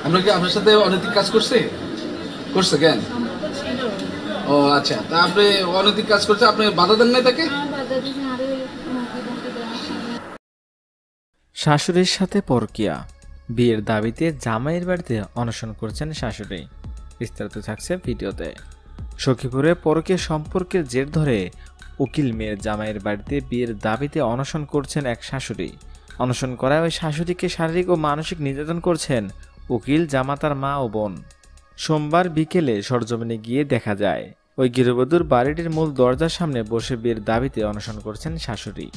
আমরা কি আপনার সাথে অনৈতিক কাজ করছে? করছে কেন? সম্পর্ক ছিল। ও আচ্ছা, তা আপনি অনৈতিক কাজ করছে, আপনি বাধা দেন নাই তাকে? বাধা দিয়েছে, আরো হুমকি ধমকি দেওয়ার সামনে। শাশুড়ির সাথে পরকীয়া, বিয়ের দাবিতে জামাইয়ের বাড়িতে অনশন করছেন শাশুড়ি। বিস্তারিত থাকছে ভিডিওতে। সখীপুরে পরকীয়া সম্পর্কের জের ধরে উকিল মেয়ের জামাইয়ের বাড়িতে বিয়ের দাবিতে অনশন করছেন এক শাশুড়ি। অনশন করায় ওই শাশুড়িকে শারীরিক ও মানসিক নির্যাতন করছেন উকিল, জামাতার মা ও বোন। সোমবার বিকেলে সরজমিনে গিয়ে দেখা যায় ওই গৃহবধূর বাড়িটির মূল দরজার সামনে বসে বিয়ের দাবিতে অনশন করছেন শাশুড়ি।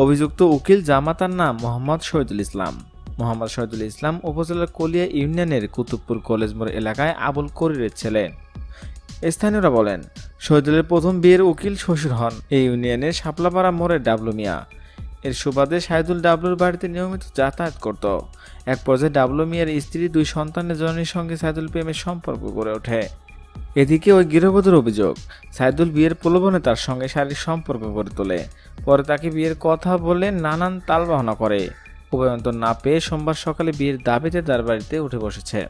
অভিযুক্ত উকিল জামাতার নাম মোহাম্মদ শহীদুল ইসলাম। মোহাম্মদ শহীদুল ইসলাম উপজেলার কলিয়া ইউনিয়নের কুতুবপুর কলেজ মোড় এলাকায় আবুল করিরের ছেলে। স্থানীয়রা বলেন, শহীদুলের প্রথম বিয়ের উকিল শ্বশুর হন এই ইউনিয়নের শাপলাপাড়া মোড়ের ডাবলু মিয়া। এর সুবাদে শাহিদুল ডাবলুর বাড়িতে নিয়মিত যাতায়াত করত। এক পর্যায়ে ডাবলু মিয়ার স্ত্রী, দুই সন্তানের জননীর সঙ্গে সাইদুল প্রেমের সম্পর্ক গড়ে ওঠে। এদিকে ওই গৃহবধূর অভিযোগ, সাইদুল বিয়ের প্রলোভনে তার সঙ্গে শারীরিক সম্পর্ক গড়ে তোলে। পরে তাকে বিয়ের কথা বলে নানান তালবাহানা করে। উভয়ন্তর না পেয়ে সোমবার সকালে বিয়ের দাবিতে তার বাড়িতে উঠে বসেছে।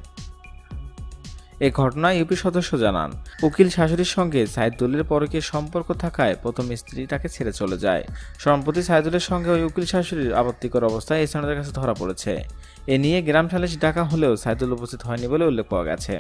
এ ঘটনায় ইউপি সদস্য জানান, উকিল শাশুড়ির সঙ্গে সাইদুলের পরকীয়া সম্পর্ক থাকায় প্রথম স্ত্রী তাকে ছেড়ে চলে যায়। সম্প্রতি সাইদুলের সঙ্গে ওই উকিল শাশুড়ির আপত্তিকর অবস্থায় স্থানীয়দের কাছে ধরা পড়েছে। এ নিয়ে গ্রাম সালিশ ডাকা হলেও সাইদুল উপস্থিত হয়নি বলে উল্লেখ পাওয়া গেছে।